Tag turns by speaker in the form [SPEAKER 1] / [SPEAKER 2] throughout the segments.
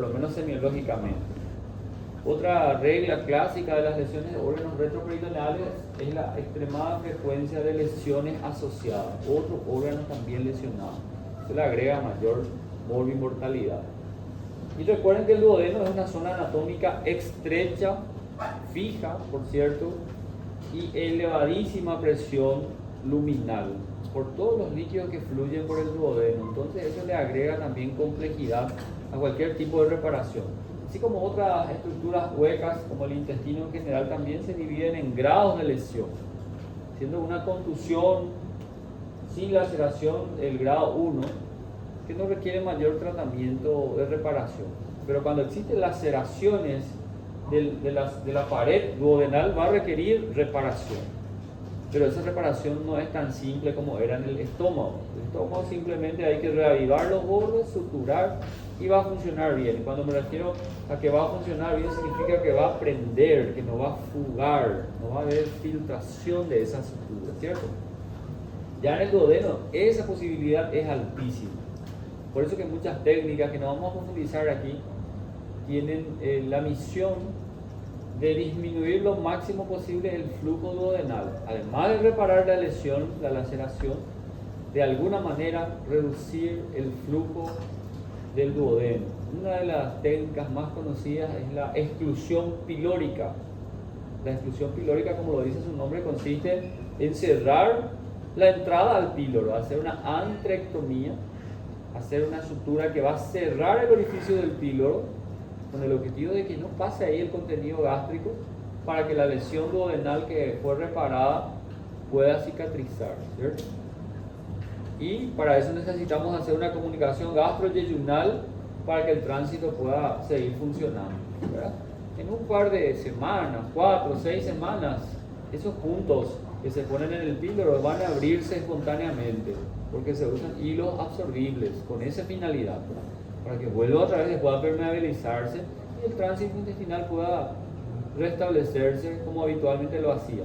[SPEAKER 1] por lo menos semiológicamente. Otra regla clásica de las lesiones de órganos retroperitoneales es la extremada frecuencia de lesiones asociadas, otros órganos también lesionados. Se le agrega mayor morbimortalidad. Y recuerden que el duodeno es una zona anatómica estrecha, fija, por cierto, y elevadísima presión luminal por todos los líquidos que fluyen por el duodeno. Entonces eso le agrega también complejidad a cualquier tipo de reparación. Así como otras estructuras huecas, como el intestino en general, también se dividen en grados de lesión, siendo una contusión sin laceración el grado 1, que no requiere mayor tratamiento de reparación. Pero cuando existen laceraciones de la pared duodenal, va a requerir reparación. Pero esa reparación no es tan simple como era en el estómago. El estómago simplemente hay que reavivar los bordes, suturar y va a funcionar bien. Y cuando me refiero a que va a funcionar bien, significa que va a prender, que no va a fugar, no va a haber filtración de esa sutura, ¿cierto? Ya en el duodeno esa posibilidad es altísima. Por eso que muchas técnicas que no vamos a profundizar aquí tienen la misión de disminuir lo máximo posible el flujo duodenal. Además de reparar la lesión, la laceración, de alguna manera reducir el flujo del duodeno. Una de las técnicas más conocidas es la exclusión pilórica. La exclusión pilórica, como lo dice su nombre, consiste en cerrar la entrada al píloro, hacer una antrectomía, hacer una sutura que va a cerrar el orificio del píloro con el objetivo de que no pase ahí el contenido gástrico para que la lesión duodenal que fue reparada pueda cicatrizar, ¿cierto? Y para eso necesitamos hacer una comunicación gastroyeyunal para que el tránsito pueda seguir funcionando, ¿verdad? En un par de semanas, 4 o 6 semanas, esos puntos que se ponen en el píloro van a abrirse espontáneamente porque se usan hilos absorbibles con esa finalidad, ¿verdad? Para que vuelva otra vez, pueda permeabilizarse y el tránsito intestinal pueda restablecerse como habitualmente lo hacía.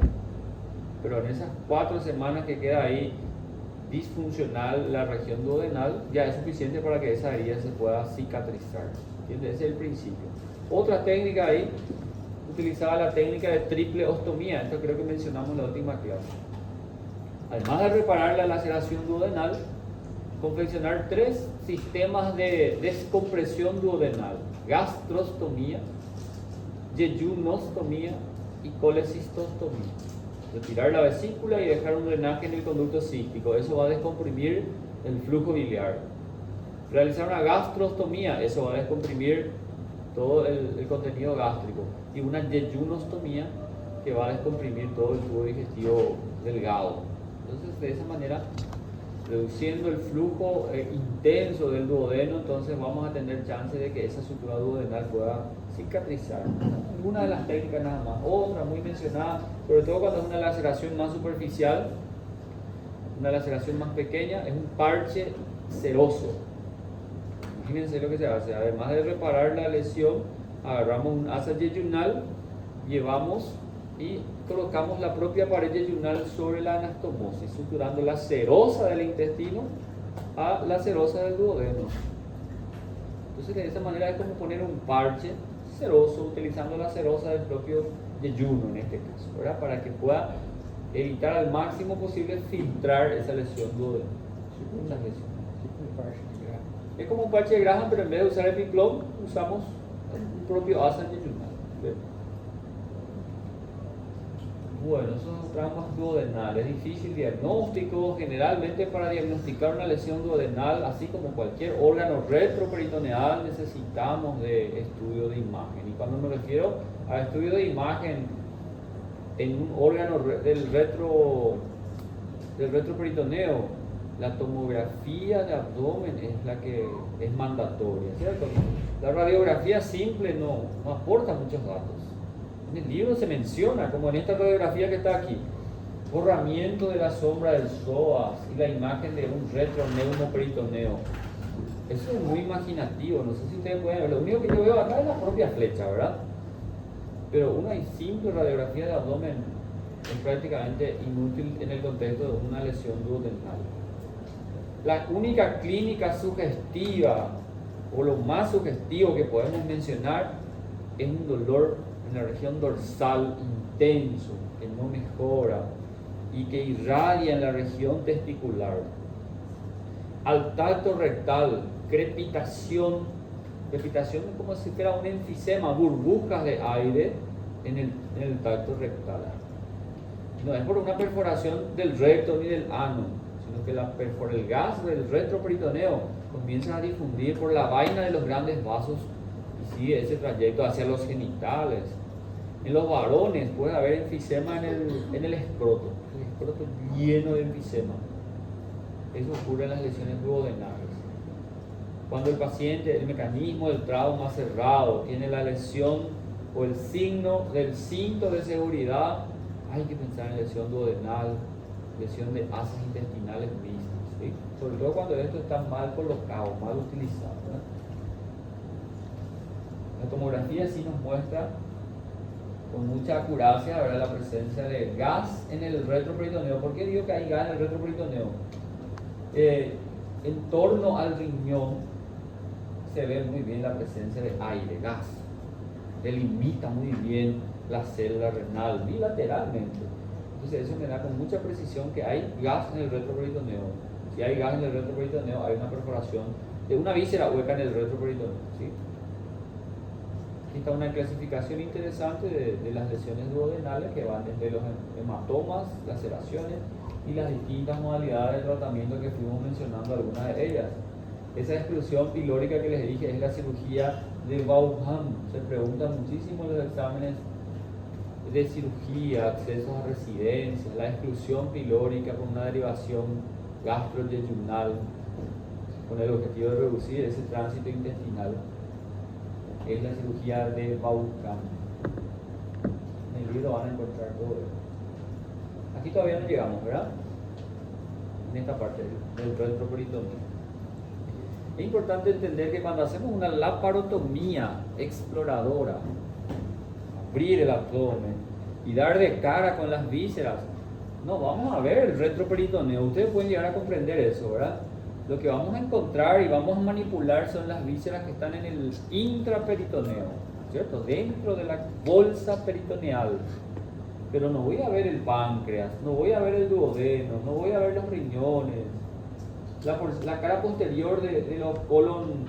[SPEAKER 1] Pero en esas 4 semanas que queda ahí disfuncional la región duodenal, ya es suficiente para que esa herida se pueda cicatrizar. ¿Entiendes? Ese es el principio. Otra técnica ahí, utilizaba la técnica de triple ostomía. Esto creo que mencionamos en la última clase. Además de reparar la laceración duodenal, confeccionar 3 sistemas de descompresión duodenal: gastrostomía, yeyunostomía y colecistostomía. Retirar la vesícula y dejar un drenaje en el conducto cístico, eso va a descomprimir el flujo biliar. Realizar una gastrostomía, eso va a descomprimir todo el contenido gástrico. Y una yeyunostomía, que va a descomprimir todo el tubo digestivo delgado. Entonces, de esa manera, reduciendo el flujo intenso del duodeno, entonces vamos a tener chance de que esa sutura duodenal pueda cicatrizar. Una de las técnicas nada más. Otra muy mencionada, sobre todo cuando es una laceración más superficial, una laceración más pequeña, es un parche seroso. Imagínense lo que se hace. Además de reparar la lesión, agarramos un asa yeyunal, llevamos y colocamos la propia pared yeyunal sobre la anastomosis, suturando la serosa del intestino a la serosa del duodeno. Entonces, de esa manera es como poner un parche seroso, utilizando la serosa del propio yeyuno en este caso, ¿verdad? Para que pueda evitar al máximo posible filtrar esa lesión duodeno. Muchas lesiones. Es como un parche de Graham, pero en vez de usar el Piplom, usamos un propio asa yeyunal. Bueno, esos traumas duodenales, es difícil diagnóstico. Generalmente para diagnosticar una lesión duodenal, así como cualquier órgano retroperitoneal, necesitamos de estudio de imagen. Y cuando me refiero a estudio de imagen en un órgano del retroperitoneo, la tomografía de abdomen es la que es mandatoria, ¿cierto? La radiografía simple no aporta muchos datos. En el libro se menciona, como en esta radiografía que está aquí, borramiento de la sombra del psoas y la imagen de un retroneuroperitoneo. Eso es muy imaginativo, no sé si ustedes pueden ver. Lo único que yo veo acá es la propia flecha, ¿verdad? Pero una simple radiografía de abdomen es prácticamente inútil en el contexto de una lesión duodenal. La única clínica sugestiva o lo más sugestivo que podemos mencionar es un dolor en la región dorsal intenso, que no mejora y que irradia en la región testicular. Al tacto rectal, crepitación como si fuera un enfisema, burbujas de aire en el tacto rectal. No es por una perforación del recto ni del ano, sino que por el gas del retroperitoneo comienza a difundir por la vaina de los grandes vasos y sigue ese trayecto hacia los genitales. En los varones puede haber enfisema en el escroto lleno de enfisema. Eso ocurre en las lesiones duodenales. Cuando el paciente, el mecanismo del trauma cerrado, tiene la lesión o el signo del cinto de seguridad, hay que pensar en lesión duodenal, lesión de asas intestinales mixtas, ¿sí? Sobre todo cuando esto está mal colocado, mal utilizado, ¿verdad? La tomografía sí nos muestra con mucha acuраcia, ¿verdad?, la presencia de gas en el retroperitoneo. ¿Por qué digo que hay gas en el retroperitoneo? En torno al riñón se ve muy bien la presencia de aire, gas. Delimita muy bien la célula renal bilateralmente. Entonces eso me da con mucha precisión que hay gas en el retroperitoneo. Si hay gas en el retroperitoneo, hay una perforación de una víscera hueca en el retroperitoneo, ¿sí? Aquí está una clasificación interesante de las lesiones duodenales que van desde los hematomas, laceraciones y las distintas modalidades de tratamiento que fuimos mencionando algunas de ellas. Esa exclusión pilórica que les dije es la cirugía de Vaughan. Se preguntan muchísimo en los exámenes de cirugía, accesos a residencia, la exclusión pilórica con una derivación gastroyeyunal con el objetivo de reducir ese tránsito intestinal. Es la cirugía de Vaughan. En el libro van a encontrar todo eso. Aquí todavía no llegamos, ¿verdad? En esta parte del retroperitoneo. Es importante entender que cuando hacemos una laparotomía exploradora, abrir el abdomen y dar de cara con las vísceras, no vamos a ver el retroperitoneo. Ustedes pueden llegar a comprender eso, ¿verdad? Lo que vamos a encontrar y vamos a manipular son las vísceras que están en el intraperitoneo, ¿cierto? Dentro de la bolsa peritoneal. Pero no voy a ver el páncreas, no voy a ver el duodeno, no voy a ver los riñones, la cara posterior de los colon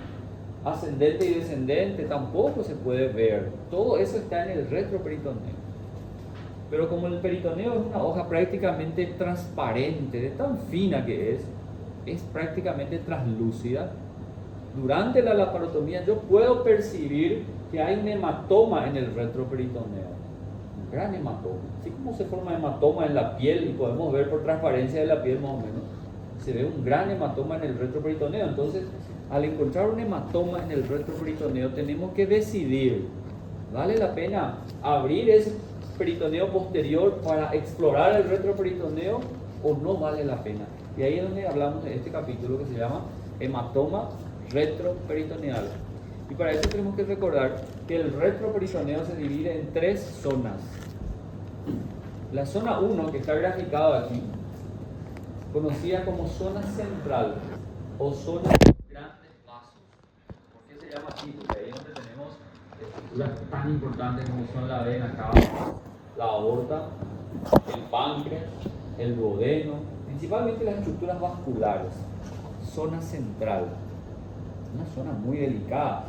[SPEAKER 1] ascendente y descendente tampoco se puede ver. Todo eso está en el retroperitoneo. Pero como el peritoneo es una hoja prácticamente transparente, de tan fina que es prácticamente translúcida, durante la laparotomía yo puedo percibir que hay un hematoma en el retroperitoneo, un gran hematoma. Así como se forma hematoma en la piel y podemos ver por transparencia de la piel más o menos, se ve un gran hematoma en el retroperitoneo. Entonces, al encontrar un hematoma en el retroperitoneo, tenemos que decidir, ¿vale la pena abrir ese peritoneo posterior para explorar el retroperitoneo o no vale la pena? Y ahí es donde hablamos de este capítulo que se llama hematoma retroperitoneal. Y para eso tenemos que recordar que el retroperitoneo se divide en 3 zonas. La zona 1, que está graficada aquí, conocida como zona central o zona de grandes vasos. ¿Por qué se llama así? Porque ahí es donde tenemos estructuras tan importantes como son la vena cava, la aorta, el páncreas, el duodeno, principalmente las estructuras vasculares. Zona central, una zona muy delicada.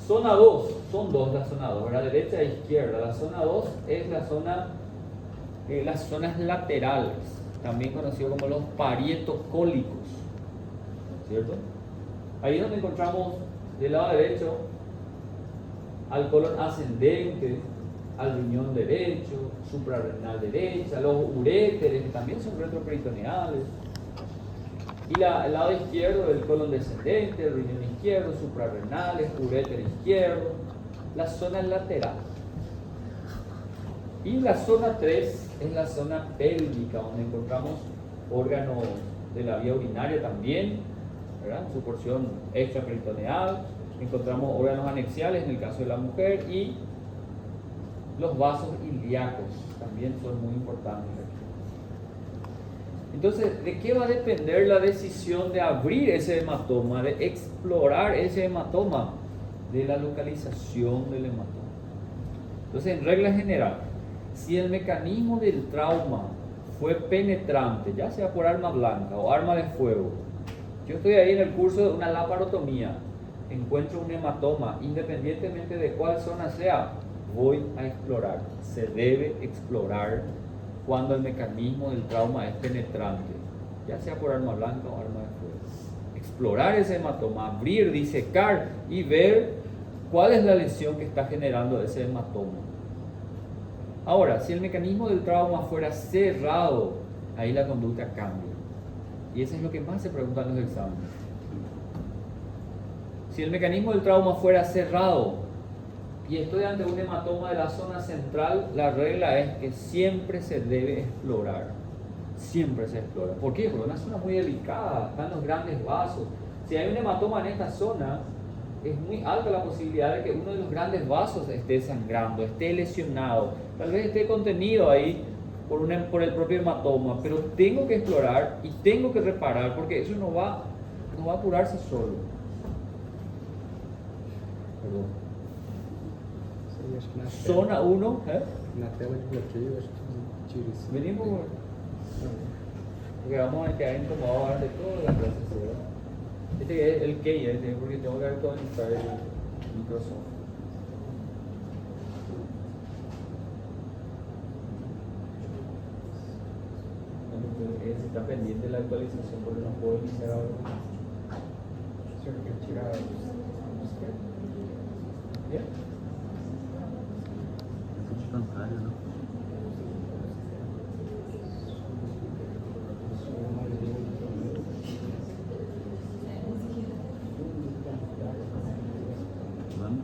[SPEAKER 1] Zona 2, son dos las zona 2, la derecha e izquierda. La zona 2 es la zona, las zonas laterales, también conocido como los parietocólicos, ¿cierto? Ahí es donde encontramos del lado derecho al colon ascendente, al riñón derecho, suprarrenal derecha, los uréteres, que también son retroperitoneales, y el lado izquierdo del colon descendente, el riñón izquierdo, suprarrenales, uréter izquierdo, las zonas laterales. Y la zona 3 es la zona pélvica, donde encontramos órganos de la vía urinaria también, ¿verdad? Su porción extraperitoneal, encontramos órganos anexiales en el caso de la mujer y los vasos ilíacos también son muy importantes aquí. Entonces, ¿de qué va a depender la decisión de abrir ese hematoma, de explorar ese hematoma? De la localización del hematoma. Entonces, en regla general, si el mecanismo del trauma fue penetrante, ya sea por arma blanca o arma de fuego, yo estoy ahí en el curso de una laparotomía, encuentro un hematoma, independientemente de cuál zona sea, voy a explorar. Se debe explorar cuando el mecanismo del trauma es penetrante, ya sea por arma blanca o arma de fuego. Explorar ese hematoma, abrir, disecar y ver cuál es la lesión que está generando ese hematoma. Ahora, si el mecanismo del trauma fuera cerrado, ahí la conducta cambia. Y eso es lo que más se pregunta en los exámenes. Si el mecanismo del trauma fuera cerrado y estoy ante un hematoma de la zona central, la regla es que siempre se debe explorar. Siempre se explora. ¿Por qué? Porque es una zona muy delicada, están los grandes vasos. Si hay un hematoma en esta zona, es muy alta la posibilidad de que uno de los grandes vasos esté sangrando, esté lesionado, tal vez esté contenido ahí por el propio hematoma, pero tengo que explorar y tengo que reparar porque eso no va a curarse solo. Perdón. Zona 1,
[SPEAKER 2] Na tela de bloqueio, acho que tira isso.
[SPEAKER 1] venimos porque vamos a quedar incomodados ahora de todas las clases, ¿verdad? Este es el key, porque tengo que actualizar el Microsoft. Se está pendiente la actualización porque no puedo iniciar ahora.
[SPEAKER 2] Senhor quer tirar
[SPEAKER 1] ¿Bien?
[SPEAKER 3] Bancário, não? Vamos?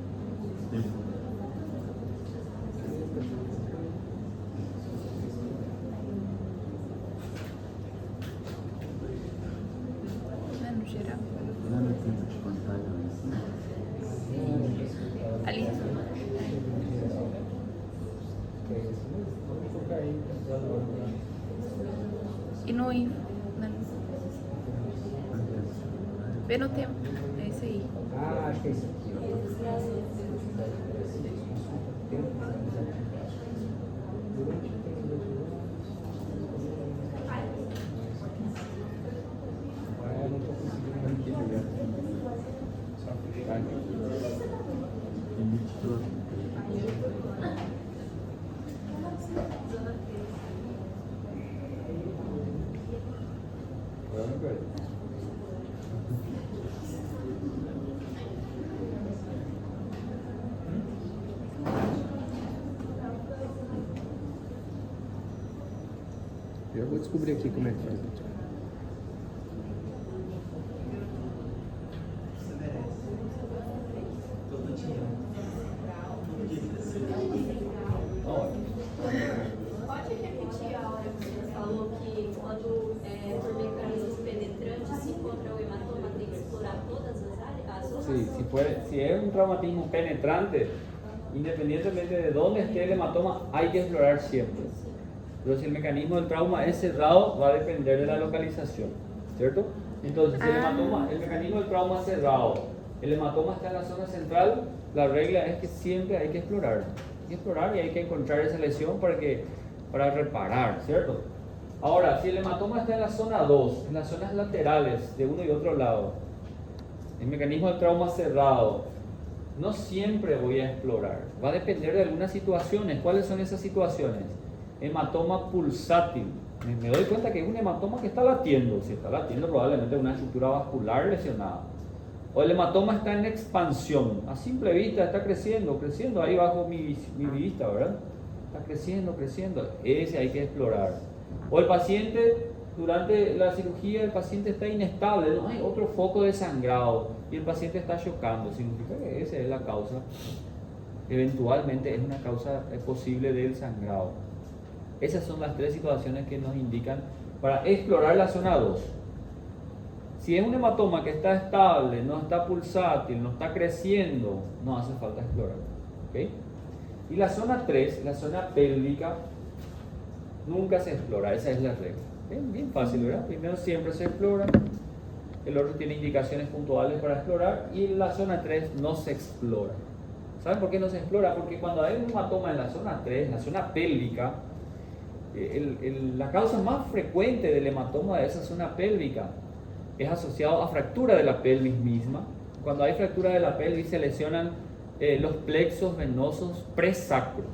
[SPEAKER 4] No geral.
[SPEAKER 3] Não, não tem de pantalla,
[SPEAKER 4] Ali. E no info. Vê no tempo. É isso aí.
[SPEAKER 2] Ah, acho que é isso aqui, ó. Eu não tô conseguindo aqui, Juliano. Só fechar aqui.
[SPEAKER 3] Limite todo.
[SPEAKER 2] Eu vou descobrir aqui como é que faz.
[SPEAKER 5] Pode repetir a hora que você falou que quando por mecanismos penetrantes se encontra o hematoma, tem que explorar todas as áreas? As zonas?
[SPEAKER 1] Si es un traumatismo penetrante, independientemente de dónde esté el hematoma, hay que explorar siempre. Pero si el mecanismo del trauma es cerrado, va a depender de la localización, ¿cierto? Entonces, si el mecanismo del trauma es cerrado, el hematoma está en la zona central, la regla es que siempre hay que explorar. Hay que explorar y hay que encontrar esa lesión para reparar, ¿cierto? Ahora, si el hematoma está en la zona 2, en las zonas laterales de uno y otro lado, el mecanismo del trauma cerrado, no siempre voy a explorar. Va a depender de algunas situaciones. ¿Cuáles son esas situaciones? Hematoma pulsátil. Me doy cuenta que es un hematoma que está latiendo. Si está latiendo, probablemente es una estructura vascular lesionada. O el hematoma está en expansión. A simple vista está creciendo, creciendo ahí bajo mi vista, ¿verdad? Está creciendo, creciendo. Ese hay que explorar. O el paciente, durante la cirugía, el paciente está inestable. No hay otro foco de sangrado y el paciente está chocando. Significa que esa es la causa. Eventualmente es una causa posible del sangrado. Esas son las tres situaciones que nos indican para explorar la zona 2. Si es un hematoma que está estable, no está pulsátil, no está creciendo, no hace falta explorar. ¿Okay? Y la zona 3, la zona pélvica, nunca se explora, esa es la regla. Es bien fácil, ¿verdad? Primero siempre se explora, el otro tiene indicaciones puntuales para explorar y en la zona 3 no se explora. ¿Saben por qué no se explora? Porque cuando hay un hematoma en la zona 3, en la zona pélvica, la causa más frecuente del hematoma de esa zona pélvica es asociado a fractura de la pelvis misma. Cuando hay fractura de la pelvis se lesionan los plexos venosos presacros.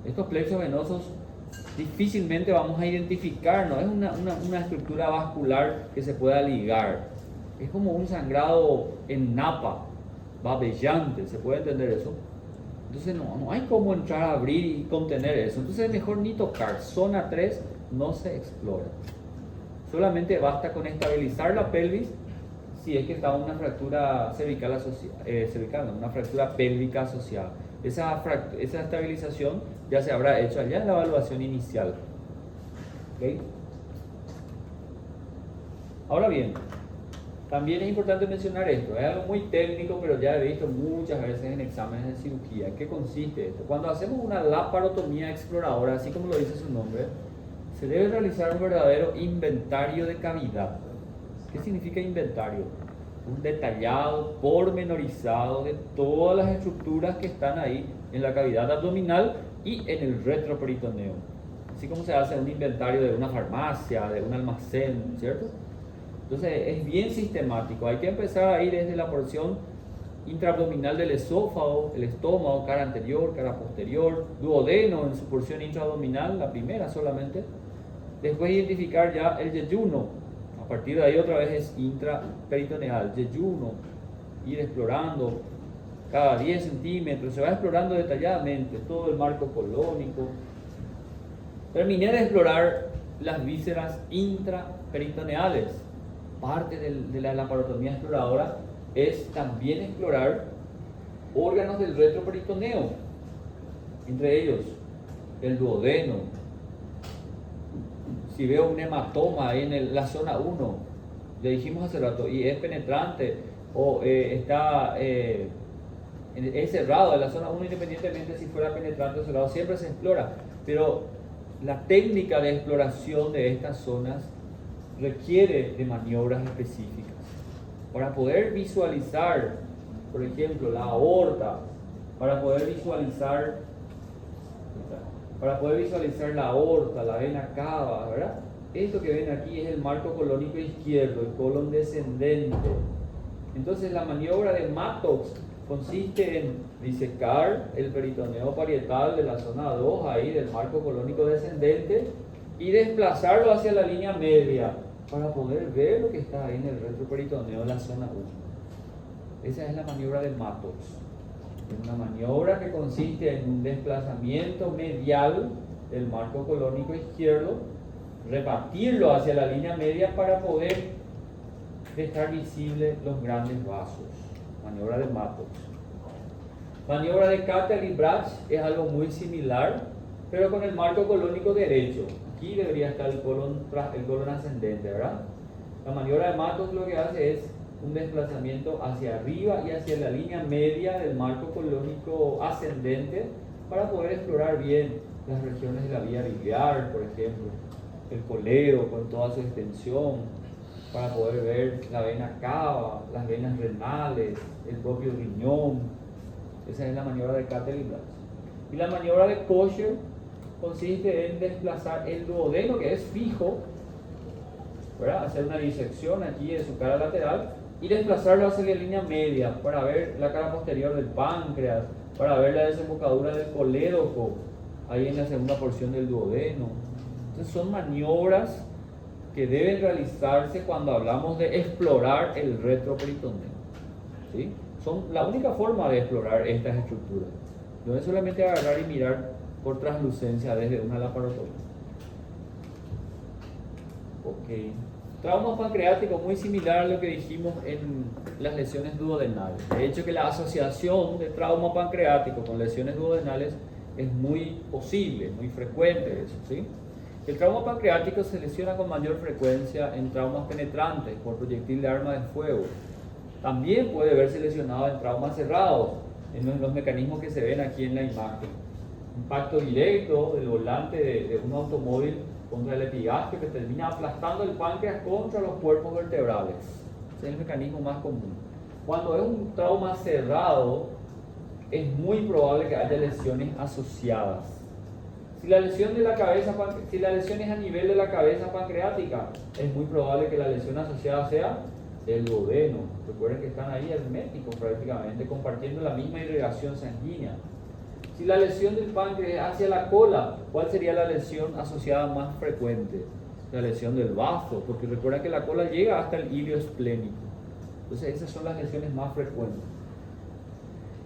[SPEAKER 1] Estos plexos venosos difícilmente vamos a identificar, no es una estructura vascular que se pueda ligar. Es como un sangrado en napa, babellante, ¿se puede entender eso? Entonces no hay cómo entrar a abrir y contener eso. Entonces es mejor ni tocar. Zona 3 no se explora. Solamente basta con estabilizar la pelvis si es que está una fractura cervical asociada, una fractura pélvica asociada. Esa estabilización ya se habrá hecho allá en la evaluación inicial. ¿Okay? Ahora bien, también es importante mencionar esto, es algo muy técnico, pero ya he visto muchas veces en exámenes de cirugía. ¿En qué consiste esto? Cuando hacemos una laparotomía exploradora, así como lo dice su nombre, se debe realizar un verdadero inventario de cavidad. ¿Qué significa inventario? Un detallado, pormenorizado de todas las estructuras que están ahí en la cavidad abdominal y en el retroperitoneo. Así como se hace un inventario de una farmacia, de un almacén, ¿cierto? Entonces es bien sistemático. Hay que empezar a ir desde la porción intraabdominal del esófago, el estómago, cara anterior, cara posterior, duodeno en su porción intraabdominal, la primera solamente. Después identificar ya el yeyuno. A partir de ahí otra vez es intraperitoneal, yeyuno, ir explorando cada 10 centímetros, se va explorando detalladamente todo el marco colónico. Terminé de explorar las vísceras intraperitoneales. Parte de la laparotomía exploradora es también explorar órganos del retroperitoneo, entre ellos el duodeno. Si veo un hematoma en la zona 1, le dijimos hace rato, y es penetrante o es cerrado en la zona 1, independientemente si fuera penetrante o cerrado, siempre se explora. Pero la técnica de exploración de estas zonas requiere de maniobras específicas. Para poder visualizar, por ejemplo, la aorta, para poder visualizar la aorta, la vena cava, ¿verdad? Esto que ven aquí es el marco colónico izquierdo, el colon descendente. Entonces la maniobra de Mattox consiste en disecar el peritoneo parietal de la zona 2, ahí del marco colónico descendente, y desplazarlo hacia la línea media para poder ver lo que está ahí en el retroperitoneo de la zona 1. Esa es la maniobra de Mattox. Es una maniobra que consiste en un desplazamiento medial del marco colónico izquierdo, repartirlo hacia la línea media para poder dejar visibles los grandes vasos. Maniobra de Mattox. Maniobra de Cattell y Brach es algo muy similar, pero con el marco colónico derecho. Aquí debería estar el colon ascendente, ¿verdad? La maniobra de Mattox lo que hace es un desplazamiento hacia arriba y hacia la línea media del marco colónico ascendente para poder explorar bien las regiones de la vía biliar, por ejemplo, el colero con toda su extensión, para poder ver la vena cava, las venas renales, el propio riñón. Esa es la maniobra de Cattell y Brach. Y la maniobra de Kosher consiste en desplazar el duodeno, que es fijo, ¿verdad? Hacer una disección aquí de su cara lateral y desplazarlo hacia la línea media para ver la cara posterior del páncreas, para ver la desembocadura del colédoco, ahí en la segunda porción del duodeno. Entonces son maniobras que deben realizarse cuando hablamos de explorar el retroperitoneo, ¿sí? Son la única forma de explorar estas estructuras. No es solamente agarrar y mirar por translucencia desde una laparotomía. Ok. Trauma pancreático muy similar a lo que dijimos en las lesiones duodenales. De hecho, que la asociación de trauma pancreático con lesiones duodenales es muy posible, muy frecuente eso, ¿sí? El trauma pancreático se lesiona con mayor frecuencia en traumas penetrantes por proyectil de arma de fuego. También puede verse lesionado en traumas cerrados, en los mecanismos que se ven aquí en la imagen. Impacto directo del volante de un automóvil contra el epigastrio, que termina aplastando el páncreas contra los cuerpos vertebrales. Ese es el mecanismo más común. Cuando es un trauma cerrado, es muy probable que haya lesiones asociadas. Si la lesión de la cabeza, si la lesión es a nivel de la cabeza pancreática, es muy probable que la lesión asociada sea el duodeno. Recuerden que están ahí herméticos prácticamente, compartiendo la misma irrigación sanguínea. Si la lesión del páncreas es hacia la cola, ¿cuál sería la lesión asociada más frecuente? La lesión del bazo, porque recuerda que la cola llega hasta el ilio esplénico. Entonces esas son las lesiones más frecuentes.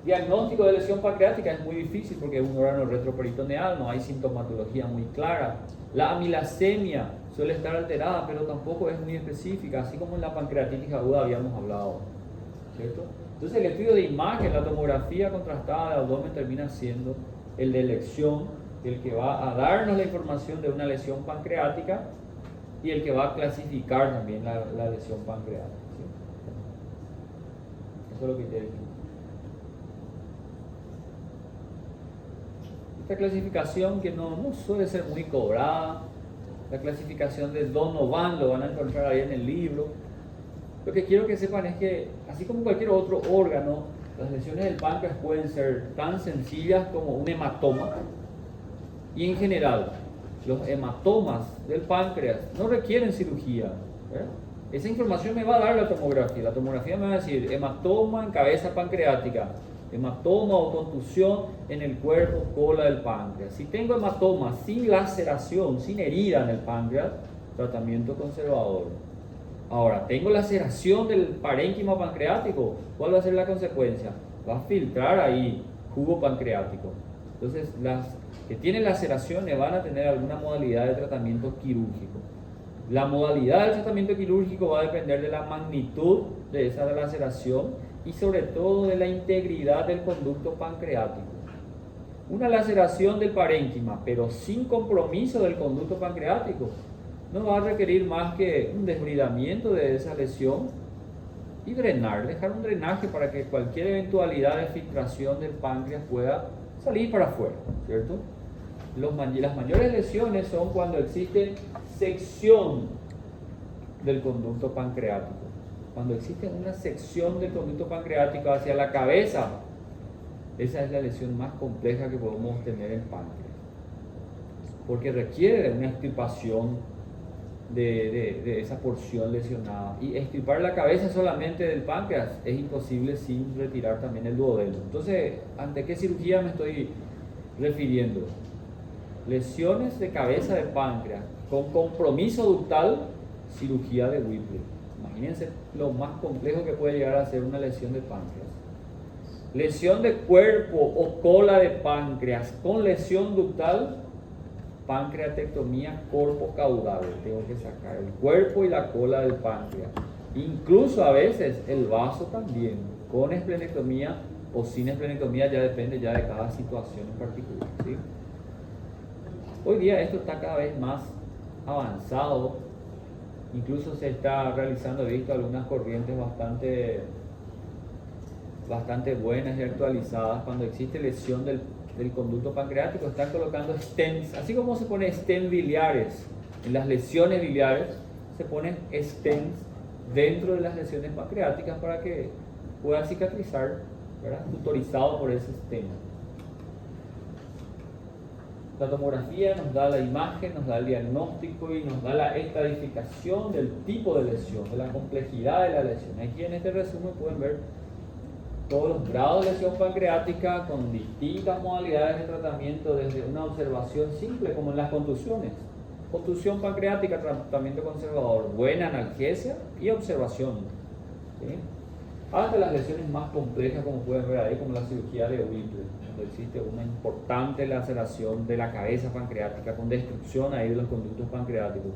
[SPEAKER 1] Diagnóstico de lesión pancreática es muy difícil porque es un órgano retroperitoneal, no hay sintomatología muy clara. La amilasemia suele estar alterada, pero tampoco es muy específica, así como en la pancreatitis aguda habíamos hablado, ¿cierto? Entonces el estudio de imagen, la tomografía contrastada del abdomen termina siendo el de elección, el que va a darnos la información de una lesión pancreática y el que va a clasificar también la lesión pancreática, ¿sí? Eso es lo que quiere decir. Esta clasificación que no suele ser muy cobrada, la clasificación de Donovan, lo van a encontrar ahí en el libro. Lo que quiero que sepan es que, así como cualquier otro órgano, las lesiones del páncreas pueden ser tan sencillas como un hematoma, y en general, los hematomas del páncreas no requieren cirugía, ¿verdad? Esa información me va a dar la tomografía. La tomografía me va a decir hematoma en cabeza pancreática, hematoma o contusión en el cuerpo cola del páncreas. Si tengo hematoma sin laceración, sin herida en el páncreas, tratamiento conservador. Ahora, tengo laceración del parénquima pancreático, ¿cuál va a ser la consecuencia? Va a filtrar ahí jugo pancreático. Entonces, las que tienen laceraciones van a tener alguna modalidad de tratamiento quirúrgico. La modalidad del tratamiento quirúrgico va a depender de la magnitud de esa laceración y sobre todo de la integridad del conducto pancreático. Una laceración del parénquima, pero sin compromiso del conducto pancreático, no va a requerir más que un desbridamiento de esa lesión y drenar, dejar un drenaje para que cualquier eventualidad de filtración del páncreas pueda salir para afuera, ¿cierto? Las mayores lesiones son cuando existe sección del conducto pancreático. Cuando existe una sección del conducto pancreático hacia la cabeza, esa es la lesión más compleja que podemos tener en páncreas, porque requiere de una extirpación de esa porción lesionada, y extirpar la cabeza solamente del páncreas es imposible sin retirar también el duodeno. Entonces, ¿ante qué cirugía me estoy refiriendo? Lesiones de cabeza de páncreas con compromiso ductal, cirugía de Whipple. Imagínense lo más complejo que puede llegar a ser una lesión de páncreas. Lesión de cuerpo o cola de páncreas con lesión ductal, pancreatectomía corpo caudal. Tengo que sacar el cuerpo y la cola del páncreas. Incluso a veces el vaso también, con esplenectomía o sin esplenectomía, ya depende ya de cada situación en particular, ¿sí? Hoy día esto está cada vez más avanzado. Incluso se está realizando, he visto algunas corrientes bastante buenas y actualizadas. Cuando existe lesión del conducto pancreático, están colocando stents, así como se pone stents biliares en las lesiones biliares, se ponen stents dentro de las lesiones pancreáticas para que pueda cicatrizar, ¿verdad? Tutorizado por ese stent. La tomografía nos da la imagen, nos da el diagnóstico y nos da la estadificación del tipo de lesión, de la complejidad de la lesión. Aquí en este resumen pueden ver todos los grados de lesión pancreática con distintas modalidades de tratamiento, desde una observación simple como en las contusiones. Contusión pancreática, tratamiento conservador, buena analgesia y observación, ¿sí? Hasta las lesiones más complejas, como pueden ver ahí, como la cirugía de Whipple, donde existe una importante laceración de la cabeza pancreática con destrucción ahí de los conductos pancreáticos.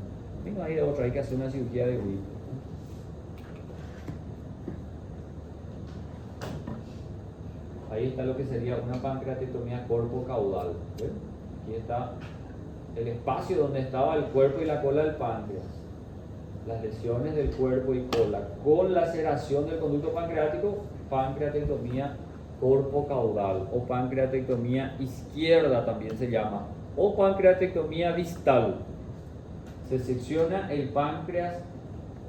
[SPEAKER 1] Mismo ahí de otra, hay que hacer una cirugía de Whipple. Ahí está lo que sería una pancreatectomía corpo caudal. ¿Ven? Aquí está el espacio donde estaba el cuerpo y la cola del páncreas. Las lesiones del cuerpo y cola con laceración del conducto pancreático, pancreatectomía corpo caudal o pancreatectomía izquierda también se llama, o pancreatectomía distal. Se secciona el páncreas,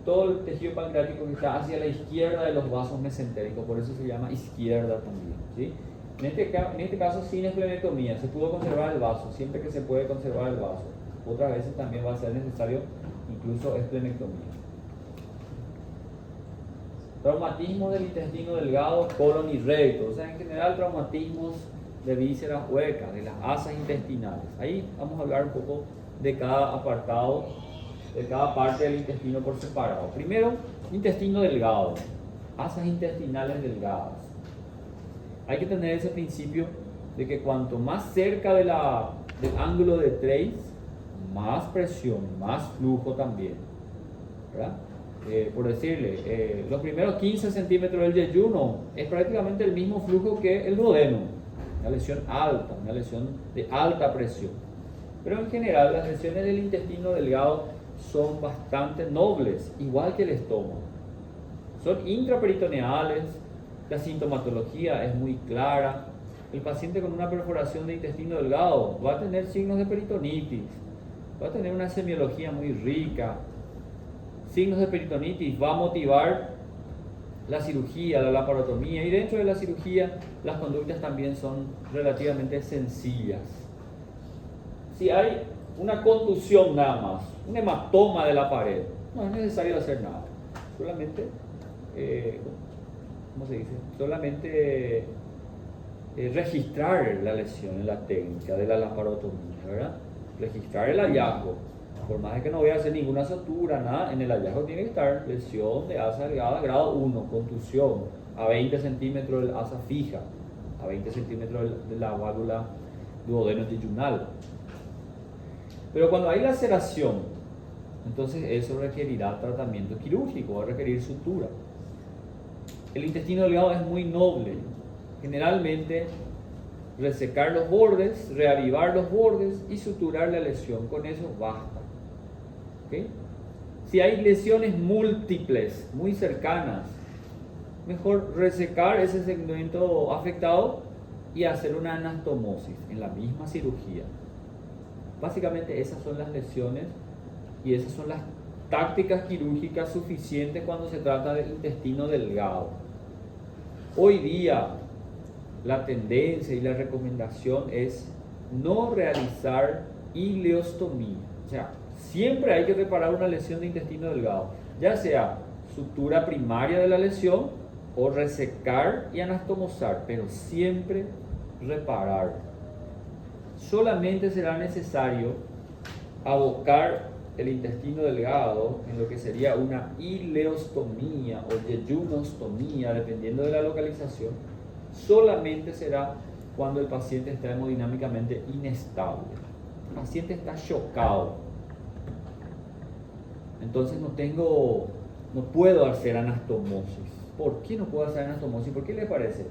[SPEAKER 1] todo el tejido pancreático que está hacia la izquierda de los vasos mesentéricos, por eso se llama izquierda también, ¿sí? En este caso sin esplenectomía, se pudo conservar el vaso, siempre que se puede conservar el vaso. Otras veces también va a ser necesario incluso esplenectomía. Traumatismos del intestino delgado, colon y recto, o sea, en general traumatismos de vísceras huecas, de las asas intestinales. Ahí vamos a hablar un poco de cada apartado, de cada parte del intestino por separado. Primero, intestino delgado, asas intestinales delgadas. Hay que tener ese principio de que cuanto más cerca del ángulo de Treis, más presión, más flujo también, ¿verdad? Por decirle, los primeros 15 centímetros del yeyuno es prácticamente el mismo flujo que el duodeno, una lesión alta, una lesión de alta presión. Pero en general las lesiones del intestino delgado son bastante nobles, igual que el estómago. Son intraperitoneales, la sintomatología es muy clara. El paciente con una perforación de intestino delgado va a tener signos de peritonitis, va a tener una semiología muy rica. Signos de peritonitis va a motivar la cirugía, la laparotomía, y dentro de la cirugía las conductas también son relativamente sencillas. Si hay una contusión nada más, un hematoma de la pared, no es necesario hacer nada, solamente, ¿cómo se dice? Solamente registrar la lesión en la técnica de la laparotomía, ¿verdad? Registrar el hallazgo. Por más de que no voy a hacer ninguna sutura, nada, en el hallazgo tiene que estar lesión de asa delgada grado 1, contusión, a 20 centímetros del asa fija, a 20 centímetros de la válvula duodeno-yeyunal. Pero cuando hay laceración, entonces eso requerirá tratamiento quirúrgico, va a requerir sutura. El intestino delgado es muy noble. Generalmente resecar los bordes, reavivar los bordes y suturar la lesión, con eso basta. ¿Okay? Si hay lesiones múltiples, muy cercanas, mejor resecar ese segmento afectado y hacer una anastomosis en la misma cirugía. Básicamente esas son las lesiones y esas son las tácticas quirúrgicas suficientes cuando se trata del intestino delgado. Hoy día la tendencia y la recomendación es no realizar ileostomía. O sea, siempre hay que reparar una lesión de intestino delgado, ya sea sutura primaria de la lesión o resecar y anastomosar, pero siempre reparar. Solamente será necesario abocar el intestino delgado en lo que sería una ileostomía o yeyunostomía, dependiendo de la localización. Solamente será cuando el paciente está hemodinámicamente inestable. El paciente está chocado. Entonces no puedo hacer anastomosis. ¿Por qué no puedo hacer anastomosis? ¿Por qué le parece?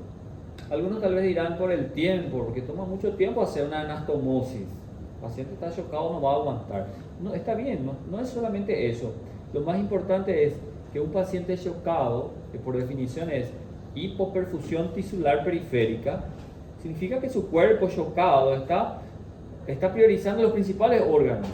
[SPEAKER 1] Algunos tal vez dirán por el tiempo, porque toma mucho tiempo hacer una anastomosis. El paciente está chocado, no va a aguantar. No, está bien, no es solamente eso. Lo más importante es que un paciente chocado, que por definición es hipoperfusión tisular periférica, significa que su cuerpo chocado está priorizando los principales órganos.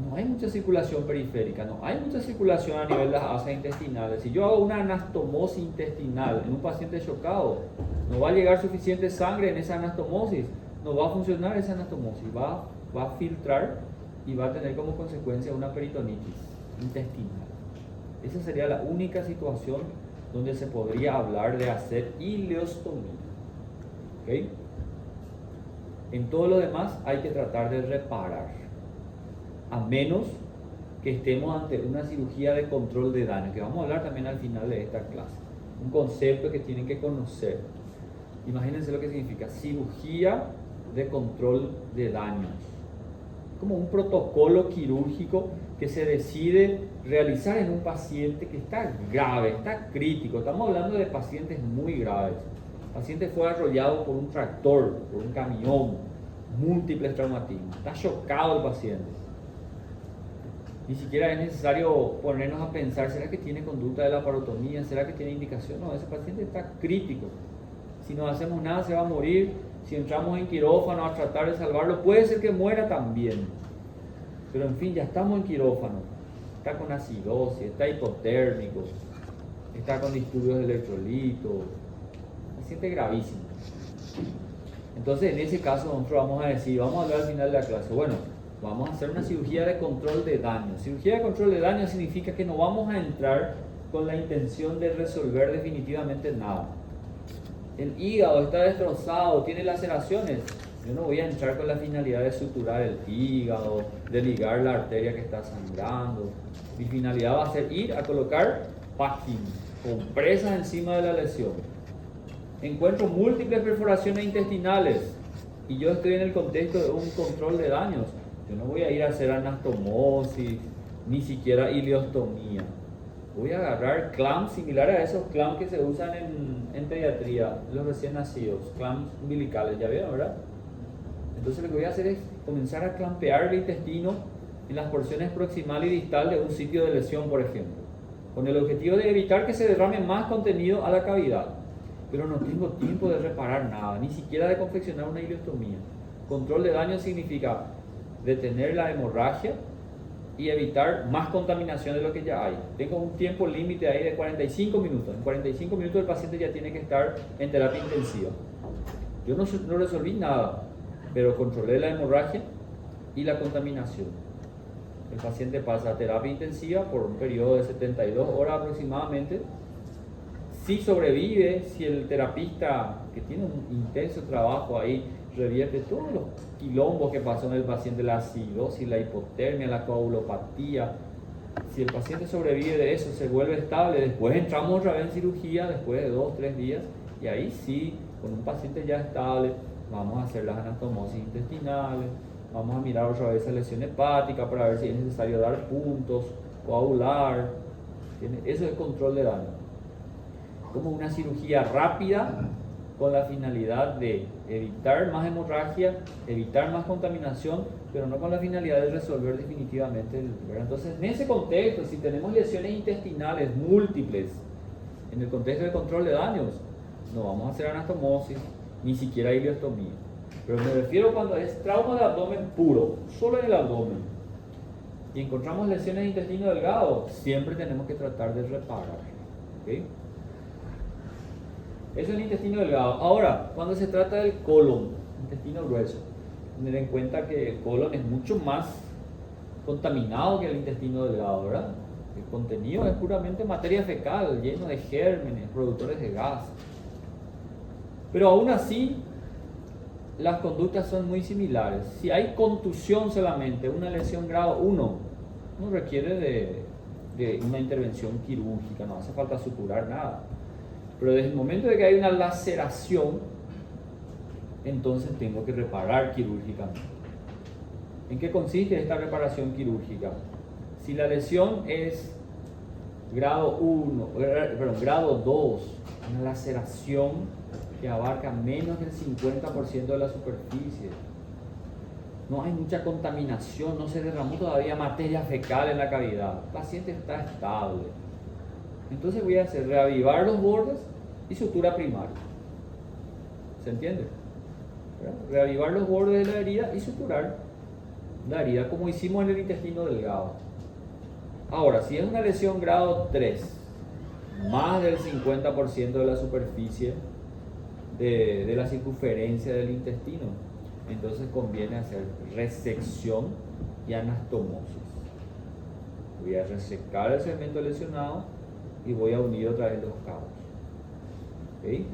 [SPEAKER 1] No hay mucha circulación periférica, no hay mucha circulación a nivel de las asas intestinales. Si yo hago una anastomosis intestinal en un paciente chocado, no va a llegar suficiente sangre en esa anastomosis, no va a funcionar esa anastomosis, va a filtrar y va a tener como consecuencia una peritonitis intestinal. Esa sería la única situación donde se podría hablar de hacer ileostomía. ¿Okay? En todo lo demás hay que tratar de reparar, a menos que estemos ante una cirugía de control de daño, que vamos a hablar también al final de esta clase. Un concepto que tienen que conocer. Imagínense lo que significa cirugía de control de daños. Como un protocolo quirúrgico que se decide realizar en un paciente que está grave, está crítico. Estamos hablando de pacientes muy graves. El paciente fue arrollado por un tractor, por un camión, múltiples traumatismos. Está chocado el paciente. Ni siquiera es necesario ponernos a pensar, ¿será que tiene conducta de laparotomía? ¿Será que tiene indicación? No, ese paciente está crítico. Si no hacemos nada se va a morir. Si entramos en quirófano a tratar de salvarlo, puede ser que muera también. Pero en fin, ya estamos en quirófano. Está con acidosis, está hipotérmico, está con disturbios de electrolitos. Paciente gravísimo. Entonces, en ese caso, nosotros vamos a decir, vamos a hablar al final de la clase, bueno, vamos a hacer una cirugía de control de daño. Cirugía de control de daño significa que no vamos a entrar con la intención de resolver definitivamente nada. El hígado está destrozado, tiene laceraciones. Yo no voy a entrar con la finalidad de suturar el hígado, de ligar la arteria que está sangrando. Mi finalidad va a ser ir a colocar packing, compresas encima de la lesión. Encuentro múltiples perforaciones intestinales y yo estoy en el contexto de un control de daños. Yo no voy a ir a hacer anastomosis, ni siquiera ileostomía. Voy a agarrar clamps similares a esos clamps que se usan en pediatría, los recién nacidos, clamps umbilicales, ¿ya vieron, verdad? Entonces lo que voy a hacer es comenzar a clampear el intestino en las porciones proximal y distal de un sitio de lesión, por ejemplo, con el objetivo de evitar que se derrame más contenido a la cavidad. Pero no tengo tiempo de reparar nada, ni siquiera de confeccionar una ileostomía. Control de daño significa detener la hemorragia y evitar más contaminación de lo que ya hay. Tengo un tiempo límite ahí de 45 minutos. En 45 minutos el paciente ya tiene que estar en terapia intensiva. Yo no resolví nada, pero controlé la hemorragia y la contaminación. El paciente pasa a terapia intensiva por un periodo de 72 horas aproximadamente. Si sobrevive, si el terapista, que tiene un intenso trabajo ahí, revierte todos los quilombos que pasó en el paciente, la acidosis, la hipotermia, la coagulopatía, si el paciente sobrevive de eso, se vuelve estable, después entramos otra vez en cirugía, después de 2-3 días, y ahí sí, con un paciente ya estable, vamos a hacer las anastomosis intestinales, vamos a mirar otra vez la lesión hepática para ver si es necesario dar puntos, coagular. Eso es control de daño. Como una cirugía rápida con la finalidad de evitar más hemorragia, evitar más contaminación, pero no con la finalidad de resolver definitivamente el... Entonces, en ese contexto, si tenemos lesiones intestinales múltiples, en el contexto de control de daños, no vamos a hacer anastomosis, ni siquiera ileostomía. Pero me refiero cuando es trauma de abdomen puro, solo en el abdomen, y encontramos lesiones de intestino delgado, siempre tenemos que tratar de reparar. ¿Okay? Eso es el intestino delgado. Ahora, cuando se trata del colon, intestino grueso, tener en cuenta que el colon es mucho más contaminado que el intestino delgado, ¿verdad? El contenido es puramente materia fecal, lleno de gérmenes, productores de gas. Pero aún así, las conductas son muy similares. Si hay contusión solamente, una lesión grado 1, no requiere de una intervención quirúrgica, no hace falta suturar nada. Pero desde el momento de que hay una laceración, entonces tengo que reparar quirúrgicamente. ¿En qué consiste esta reparación quirúrgica? Si la lesión es grado 2, una laceración que abarca menos del 50% de la superficie, no hay mucha contaminación, no se derramó todavía materia fecal en la cavidad, el paciente está estable. Entonces voy a hacer reavivar los bordes y sutura primaria. ¿Se entiende? ¿Verdad? Reavivar los bordes de la herida y suturar la herida como hicimos en el intestino delgado. Ahora, si es una lesión grado 3, más del 50% de la superficie de la circunferencia del intestino, entonces conviene hacer resección y anastomosis. Voy a resecar el segmento lesionado y voy a unir otra vez los cabos. ¿Okay?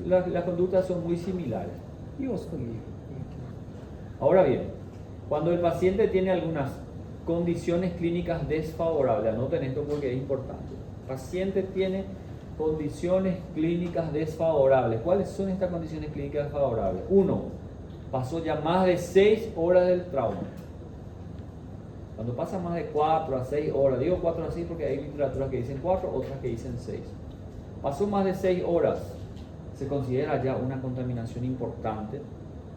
[SPEAKER 1] Las conductas son muy similares.
[SPEAKER 2] Y ostomy.
[SPEAKER 1] Ahora bien, cuando el paciente tiene algunas condiciones clínicas desfavorables, anoten esto porque es importante. El paciente tiene condiciones clínicas desfavorables. ¿Cuáles son estas condiciones clínicas desfavorables? 1. Pasó ya más de 6 horas del trauma. Cuando pasa más de 4 a 6 horas, digo 4 a 6 porque hay literaturas que dicen 4, otras que dicen 6. Pasó más de 6 horas, se considera ya una contaminación importante,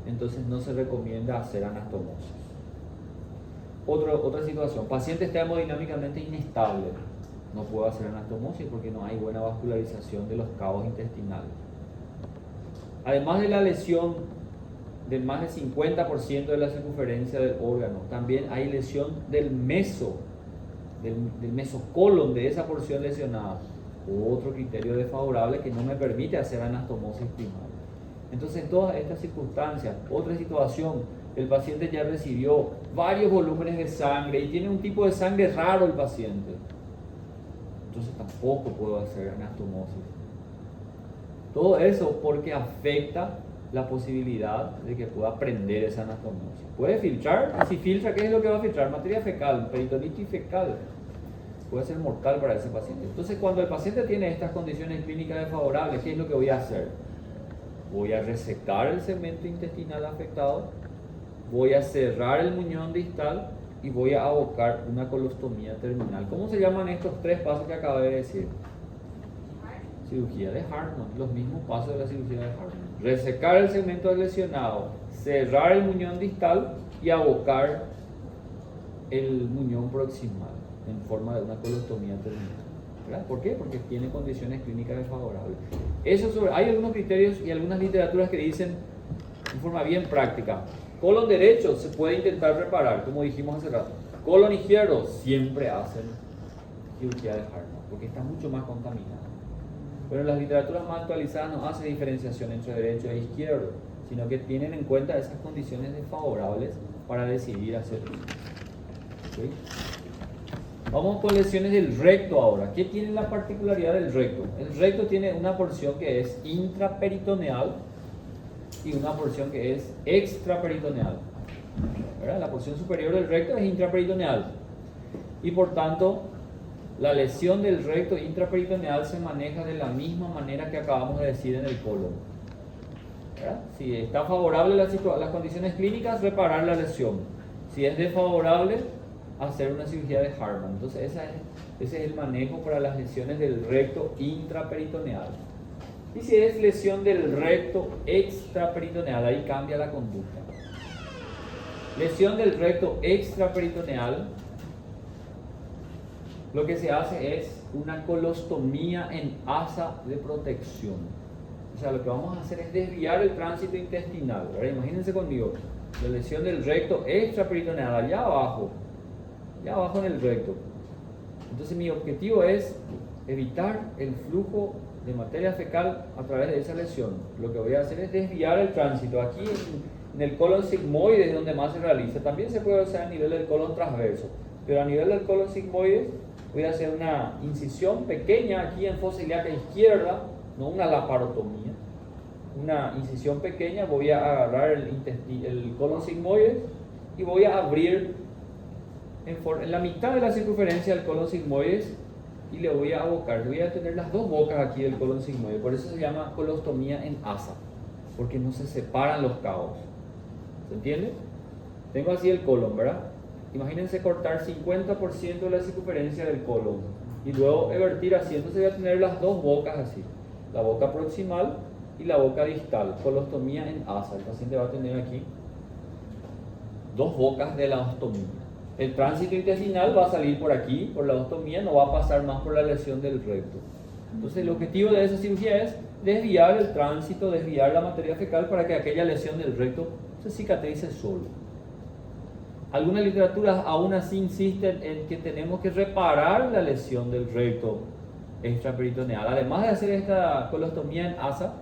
[SPEAKER 1] entonces no se recomienda hacer anastomosis. Otra situación, paciente está hemodinámicamente inestable, no puedo hacer anastomosis porque no hay buena vascularización de los cabos intestinales. Además de la lesión de más del 50% de la circunferencia del órgano. También hay lesión del mesocolon, de esa porción lesionada. Otro criterio desfavorable que no me permite hacer anastomosis primaria. Entonces, en todas estas circunstancias, otra situación, el paciente ya recibió varios volúmenes de sangre y tiene un tipo de sangre raro el paciente. Entonces tampoco puedo hacer anastomosis. Todo eso porque afecta la posibilidad de que pueda prender esa anastomosis. Puede filtrar, si filtra, ¿qué es lo que va a filtrar? Materia fecal, peritonitis fecal. Puede ser mortal para ese paciente. Entonces, cuando el paciente tiene estas condiciones clínicas desfavorables, ¿qué es lo que voy a hacer? Voy a resecar el segmento intestinal afectado, voy a cerrar el muñón distal y voy a abocar una colostomía terminal. ¿Cómo se llaman estos tres pasos que acabé de decir? Cirugía de Hartmann, los mismos pasos de la cirugía de Hartmann. Resecar el segmento lesionado, cerrar el muñón distal y abocar el muñón proximal en forma de una colostomía terminal. ¿Verdad? ¿Por qué? Porque tiene condiciones clínicas desfavorables. Hay algunos criterios y algunas literaturas que dicen en forma bien práctica: colon derecho se puede intentar reparar, como dijimos hace rato. Colon izquierdo siempre hacen cirugía de Hartmann porque está mucho más contaminado. Pero las literaturas más actualizadas no hacen diferenciación entre derecho e izquierdo, sino que tienen en cuenta esas condiciones desfavorables para decidir hacerlo. ¿Sí? Vamos con lesiones del recto ahora. ¿Qué tiene la particularidad del recto? El recto tiene una porción que es intraperitoneal y una porción que es extraperitoneal. ¿Verdad? La porción superior del recto es intraperitoneal y por tanto la lesión del recto intraperitoneal se maneja de la misma manera que acabamos de decir en el colon. ¿Verdad? Si está favorable las condiciones clínicas, reparar la lesión. Si es desfavorable, hacer una cirugía de Hartmann. Entonces ese es el manejo para las lesiones del recto intraperitoneal. Y si es lesión del recto extraperitoneal, ahí cambia la conducta. Lesión del recto extraperitoneal, lo que se hace es una colostomía en asa de protección. O sea, lo que vamos a hacer es desviar el tránsito intestinal. Ahora imagínense conmigo, la lesión del recto extraperitoneal, allá abajo en el recto. Entonces mi objetivo es evitar el flujo de materia fecal a través de esa lesión. Lo que voy a hacer es desviar el tránsito. Aquí en el colon sigmoide es donde más se realiza. También se puede hacer a nivel del colon transverso, pero a nivel del colon sigmoide voy a hacer una incisión pequeña aquí en fosa ilíaca izquierda, no una laparotomía, una incisión pequeña. Voy a agarrar el colon sigmoide y voy a abrir en la mitad de la circunferencia del colon sigmoide y le voy a abocar. Voy a tener las dos bocas aquí del colon sigmoide, por eso se llama colostomía en asa, porque no se separan los cabos. ¿Se entiende? Tengo así el colon, ¿verdad? Imagínense cortar 50% de la circunferencia del colon y luego evertir así. Entonces voy a tener las dos bocas así, la boca proximal y la boca distal, colostomía en asa. El paciente va a tener aquí dos bocas de la ostomía. El tránsito intestinal va a salir por aquí, por la ostomía, no va a pasar más por la lesión del recto. Entonces el objetivo de esa cirugía es desviar el tránsito, desviar la materia fecal para que aquella lesión del recto se cicatrice solo. Algunas literaturas aún así insisten en que tenemos que reparar la lesión del recto extraperitoneal. Además de hacer esta colostomía en asa,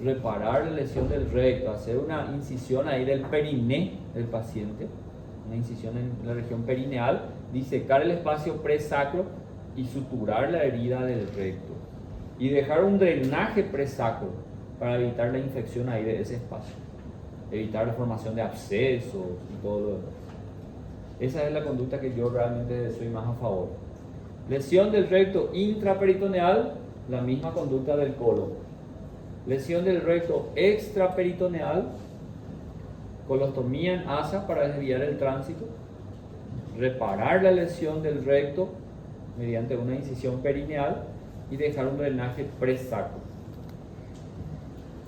[SPEAKER 1] reparar la lesión del recto, hacer una incisión ahí del periné del paciente, una incisión en la región perineal, disecar el espacio presacro y suturar la herida del recto y dejar un drenaje presacro para evitar la infección ahí de ese espacio, evitar la formación de abscesos y todo lo demás. Esa es la conducta que yo realmente soy más a favor. Lesión del recto intraperitoneal, la misma conducta del colon. Lesión del recto extraperitoneal, colostomía en asa para desviar el tránsito, reparar la lesión del recto mediante una incisión perineal y dejar un drenaje presacro.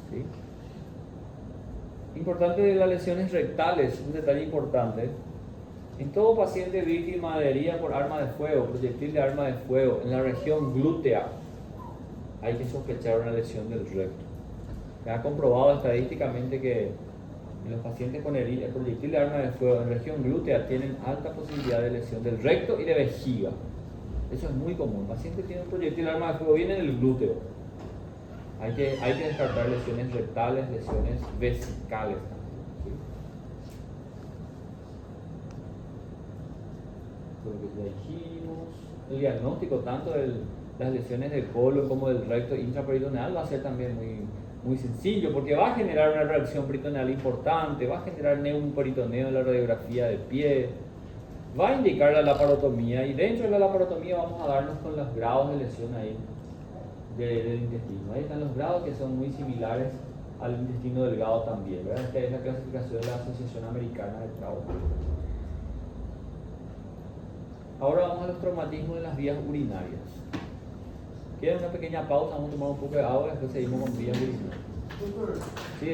[SPEAKER 1] ¿Sí? Importante de las lesiones rectales, un detalle importante: en todo paciente víctima de herida por arma de fuego, proyectil de arma de fuego, en la región glútea, hay que sospechar una lesión del recto. Se ha comprobado estadísticamente que En los pacientes con proyectil de arma de fuego en región glútea tienen alta posibilidad de lesión del recto y de vejiga. Eso es muy común. El paciente tiene un proyectil de arma de fuego bien en el glúteo. Hay que descartar lesiones rectales, lesiones vesicales también. ¿Sí? Lo que ya dijimos. El diagnóstico tanto de las lesiones del colon como del recto intraperitoneal va a ser también muy sencillo, porque va a generar una reacción peritoneal importante, va a generar neumoperitoneo en la radiografía de pie, va a indicar la laparotomía, y dentro de la laparotomía vamos a darnos con los grados de lesión ahí del intestino. Ahí están los grados que son muy similares al intestino delgado también, ¿verdad? Esta es la clasificación de la Asociación Americana de Trauma. Ahora vamos a los traumatismos de las vías urinarias. Quieren una pequeña pausa, vamos a tomar un poco de agua y después seguimos con vías urinarias. Sí,